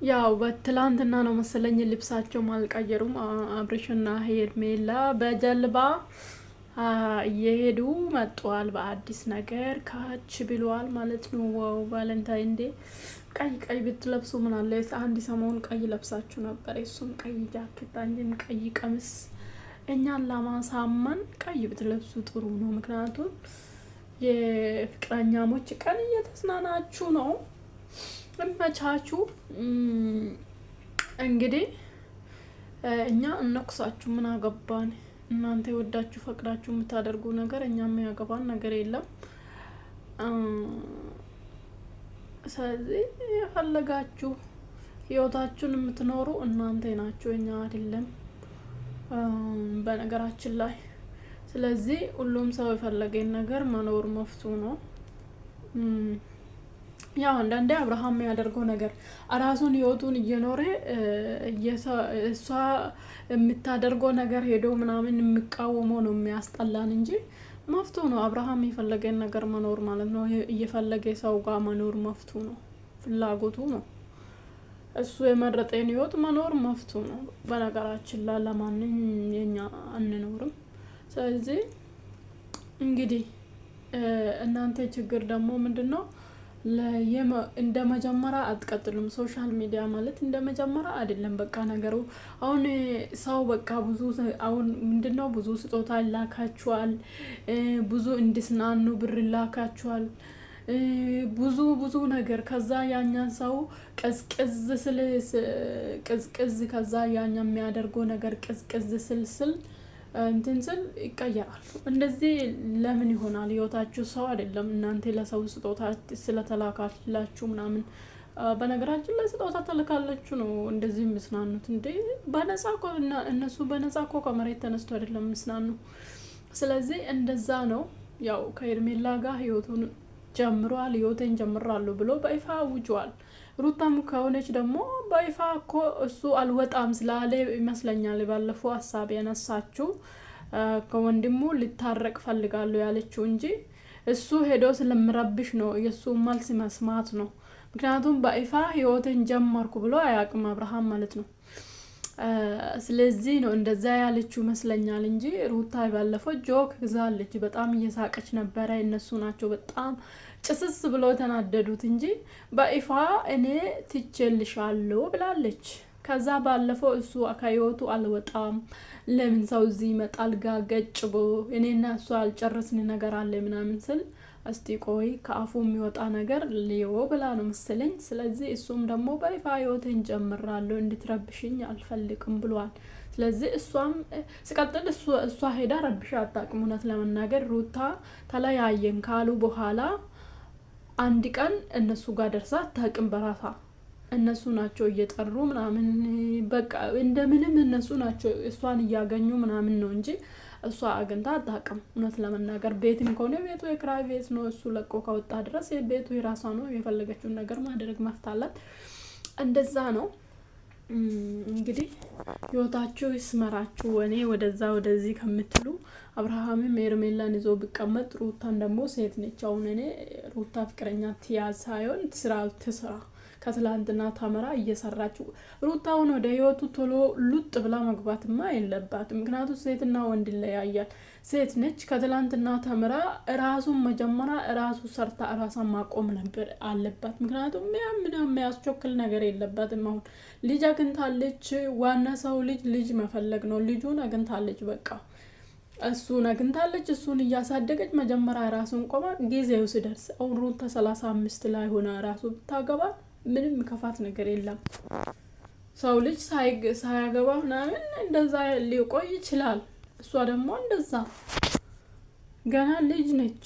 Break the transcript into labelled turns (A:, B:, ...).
A: ያው በትላንትና ነው መሰለኝ ልብሳቸው አልቀየሩም። አብርሽና ሄርሜላ በጀልባ እየሄዱ መጥቷል። በአዲስ ነገር ካች ብለዋል ማለት ነው። ዋው ቫለንታይን ዴ ቀይ ቀይ ብትለብሱ ምን አለ? አንድ ሰሞን ቀይ ለብሳችሁ ነበር። እሱም ቀይ ጃኬት አንጂን ቀይ ቀሚስ እኛን ለማሳመን ቀይ ብትለብሱ ጥሩ ነው። ምክንያቱም የፍቅረኛሞች ቀን እየተዝናናችሁ ነው። እመቻችሁ። እንግዲህ እኛ እንኩሳችሁ ምን አገባን? እናንተ ወዳችሁ ፈቅዳችሁ የምታደርጉ ነገር እኛ የሚያገባን ነገር የለም። ስለዚህ የፈለጋችሁ ህይወታችሁን የምትኖሩ እናንተ ናችሁ፣ እኛ አይደለም። በነገራችን ላይ ስለዚህ ሁሉም ሰው የፈለገን ነገር መኖር መፍቱ ነው። ያው አንዳንዴ አብርሃም ያደርገው ነገር ራሱን ህይወቱን እየኖረ እሷ የምታደርገው ነገር ሄዶ ምናምን የሚቃወመው ነው የሚያስጠላን እንጂ መፍቱ ነው። አብርሃም የፈለገን ነገር መኖር ማለት ነው። እየፈለገ ሰው ጋር መኖር መፍቱ ነው፣ ፍላጎቱ ነው። እሱ የመረጠን ህይወት መኖር መፍቱ ነው። በነገራችን ላይ ለማንም የኛ አንኖርም። ስለዚህ እንግዲህ እናንተ ችግር ደግሞ ምንድነው? እንደ መጀመሪያ አትቀጥሉም። ሶሻል ሚዲያ ማለት እንደ መጀመሪያ አይደለም። በቃ ነገሩ አሁን ሰው በቃ ብዙ አሁን ምንድነው ብዙ ስጦታ ይላካችኋል፣ ብዙ እንድስናኑ ብር ይላካችኋል፣ ብዙ ነገር። ከዛ ያኛ ሰው ቅዝቅዝ ከዛ ያኛ የሚያደርገው ነገር ቅዝቅዝ ስል እንትን ስል ይቀየራል። እንደዚህ ለምን ይሆናል? ህይወታችሁ ሰው አይደለም። እናንተ ለሰው ስጦታ ስለተላካላችሁ ምናምን በነገራችን ላይ ስጦታ ተልካላችሁ ነው እንደዚህ ምስናኑት እንዴ? በነፃ እኮ እነሱ በነፃ እኮ ከመሬት ተነስቶ አይደለም ምስናኑ። ስለዚህ እንደዛ ነው። ያው ከሄርሜላ ጋር ህይወቱን ጀምሯል። ህይወቴን ጀምራለሁ ብሎ በይፋ አውጇል። ሩታም ከሆነች ደግሞ በይፋ እኮ እሱ አልወጣም ስላለ ይመስለኛል ባለፈው ሀሳብ ያነሳችው ከወንድሙ ልታረቅ ፈልጋለሁ ያለችው እንጂ እሱ ሄዶ ስለምረብሽ ነው የሱ መልስ መስማት ነው። ምክንያቱም በይፋ ህይወቴን ጀመርኩ ብሎ አያውቅም አብርሃም ማለት ነው። ስለዚህ ነው እንደዛ ያለችው ይመስለኛል እንጂ ሩታ ባለፈው ጆክ ግዛለች። በጣም እየሳቀች ነበረ። እነሱ ናቸው በጣም ጭስስ ብሎ ተናደዱት እንጂ በይፋ እኔ ትቼልሻለሁ ብላለች። ከዛ ባለፈው እሱ ከህይወቱ አልወጣም፣ ለምን ሰው እዚህ ይመጣል ጋገጭቦ እኔና እሱ አልጨረስን ነገር አለ ምናምን ስል እስቲ ቆይ ከአፉ የሚወጣ ነገር ሊዮ ብላ ነው መሰለኝ። ስለዚህ እሱም ደግሞ በይፋ ህይወቴን ጀምራለሁ እንድትረብሽኝ አልፈልግም ብሏል። ስለዚህ እሷም ሲቀጥል እሷ ሄዳ ረብሻ አታውቅም። እውነት ለመናገር ሩታ ተለያየን ካሉ በኋላ አንድ ቀን እነሱ ጋር ደርሳ አታውቅም በራሷ። እነሱ ናቸው እየጠሩ ምናምን በቃ እንደምንም እነሱ ናቸው እሷን እያገኙ ምናምን ነው እንጂ እሷ አግኝታ አታውቅም። እውነት ለመናገር ቤትም ከሆነ ቤቱ የክራይ ቤት ነው። እሱ ለቆ ከወጣ ድረስ ቤቱ የራሷ ነው። የፈለገችውን ነገር ማድረግ መፍታላት። እንደዛ ነው። እንግዲህ ህይወታችሁ ይስመራችሁ። እኔ ወደዛ ወደዚህ ከምትሉ አብርሃምም ሄርሜላን ይዞ ቢቀመጥ፣ ሩታን ደግሞ ሴት ነች። አሁን እኔ ሩታ ፍቅረኛ ትያዝ ሳይሆን ስራ ትስራ። ከትላንትና ተምራ እየሰራችሁ ሩታውን ወደ ህይወቱ ቶሎ ሉጥ ብላ መግባትማ የለባትም። ምክንያቱም ሴትና ወንድ ይለያያል። ሴት ነች። ከትላንትና ተምራ ራሱን መጀመሪያ ራሱ ሰርታ ራሷን ማቆም ነበር አለባት። ምክንያቱም ምንም የሚያስቸክል ነገር የለባትም። አሁን ልጅ አግኝታለች። ዋና ሰው ልጅ መፈለግ ነው። ልጁን አግኝታለች። በቃ እሱን አግኝታለች። እሱን እያሳደገች መጀመሪያ ራሱን ቆማ ጊዜው ሲደርስ አሁን ሩታ 35 ላይ ሆና ራሱ ብታገባ ምንም ከፋት ነገር የለም። ሰው ልጅ ሳያገባ ምናምን እንደዛ ሊቆይ ይችላል። እሷ ደግሞ እንደዛ ገና ልጅ ነች።